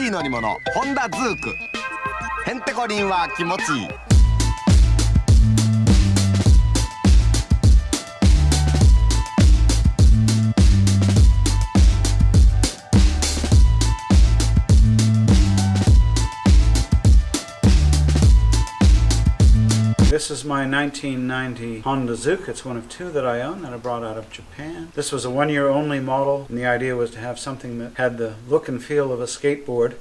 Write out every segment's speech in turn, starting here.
しい乗り物ホンダズーク。へんてこりんは気持ちいい。This is my 1990 Honda Zook. It's one of two that I own that I brought out of Japan. This was a one-year only model, and the idea was to have something that had the look and feel of a skateboard,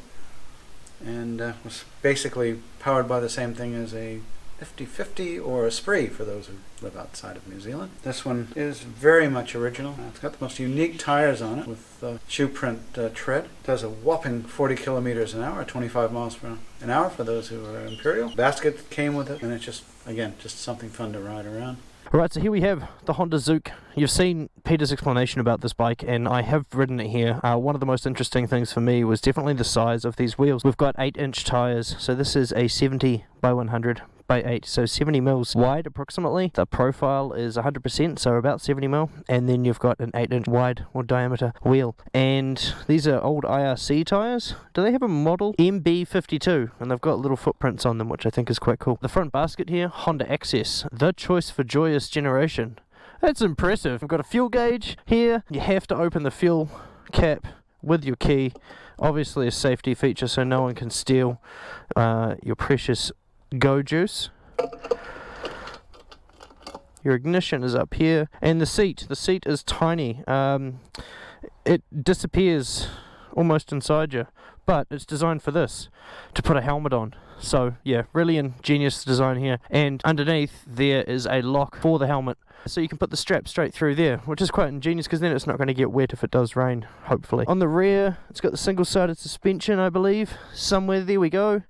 and was basically powered by the same thing as a 50/50 or a Spree for those who live outside of New Zealand. This one is very much original. It's got the most unique tires on it with shoe print tread. It does a whopping 40 kilometers an hour, 25 miles per hour for those who are Imperial. Basket came with it, and it's just, again, just something fun to ride around. Alright, so here we have the Honda Zook. You've seen Peter's explanation about this bike, and I have ridden it here. One of the most interesting things for me was definitely the size of these wheels. We've got 8-inch tyres, so this is a 70 by 100 by 8, so 70 mils wide approximately. The profile is 100%, so about 70 mil, and then you've got an 8-inch wide or diameter wheel. And these are old IRC tyres. Do they have a model? MB52, and they've got little footprints on them, which I think is quite cool. The front basket here, Honda Access, the choice for joyous generation. That's impressive. We've got a fuel gauge here. You have to open the fuel cap with your key. Obviously a safety feature so no one can steal your precious go juice. Your ignition is up here, and the seat is tiny. It disappears almost inside you, but it's designed for this, to put a helmet on. So yeah, really ingenious design here. And underneath there is a lock for the helmet, so you can put the strap straight through there, which is quite ingenious because then it's not going to get wet if it does rain, hopefully. On the rear, it's got the single-sided suspension, I believe, somewhere. There we go.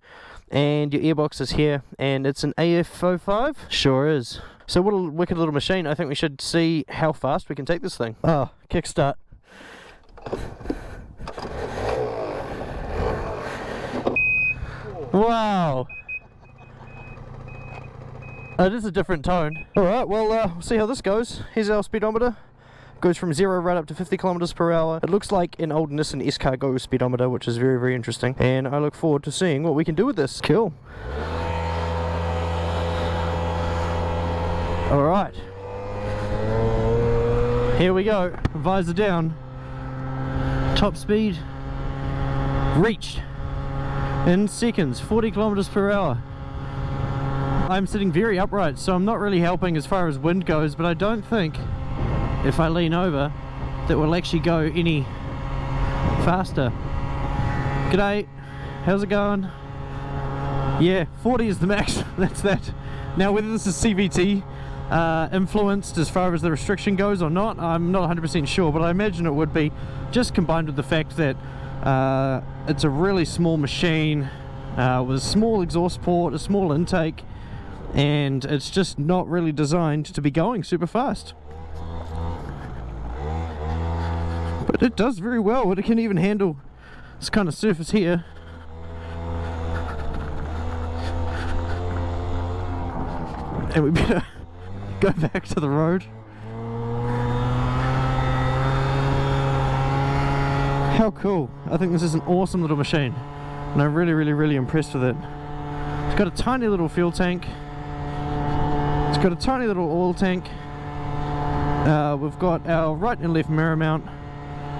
And your airbox is here, and it's an AF26. Sure is. So what a wicked little machine. I think we should see how fast we can take this thing. Oh, kickstart. Wow. It is a different tone. Alright, well, we'll see how this goes. Here's our speedometer. Goes from 0 right up to 50 kilometers per hour. It looks like an old Nissan S-Cargo speedometer, which is very, very interesting. And I look forward to seeing what we can do with this. Cool. Alright. Here we go. Visor down. Top speed reached in seconds, 40 kilometers per hour. I'm sitting very upright, so I'm not really helping as far as wind goes, but I don't think if I lean over that will actually go any faster. G'day, how's it going? Yeah, 40 is the max. That's that. Now whether this is CVT influenced as far as the restriction goes or not, I'm not 100% sure, but I imagine it would be, just combined with the fact that it's a really small machine with a small exhaust port, a small intake, and it's just not really designed to be going super fast. But it does very well. It can even handle this kind of surface here. And we better go back to the road. How cool. I think this is an awesome little machine, and I'm really, really, really impressed with it. It's got a tiny little fuel tank. It's got a tiny little oil tank. We've got our right and left mirror mount,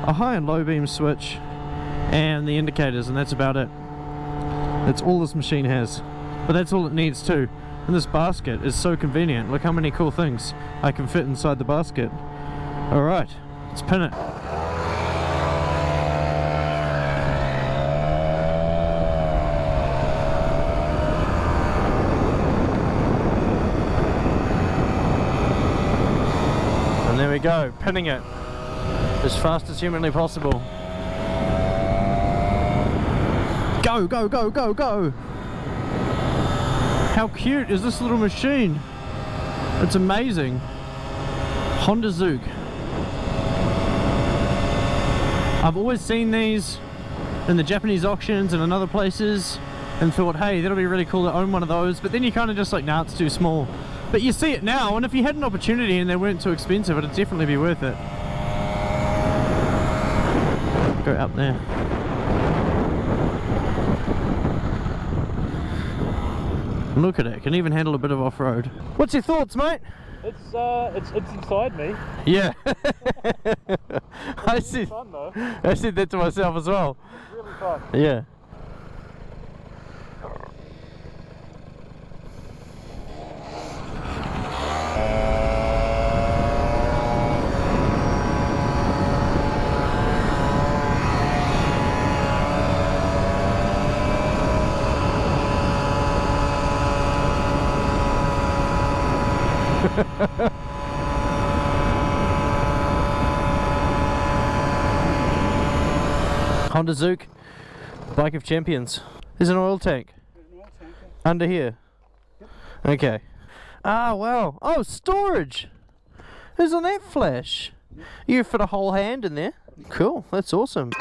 a high and low beam switch, and the indicators, and that's about it. That's all this machine has, but that's all it needs too. And this basket is so convenient. Look how many cool things I can fit inside the basket. Alright, let's pin it. And there we go, pinning it as fast as humanly possible. Go, go, go, go, go! How cute is this little machine? It's amazing. Honda Zook. I've always seen these in the Japanese auctions and in other places and thought, hey, that'll be really cool to own one of those, but then you kind of just like, nah, it's too small. But you see it now, and if you had an opportunity and they weren't too expensive, it'd definitely be worth it. Go up there. Look at it, can even handle a bit of off-road. What's your thoughts, mate? It's inside me. Yeah. It's really fun though. I said that to myself as well. It's really fun. Yeah. Honda Zook, bike of champions. There's an oil tank. Under here. Yep. Okay. Ah, wow. Oh, storage. Who's on that flash? Yep. You fit a whole hand in there. Cool. That's awesome.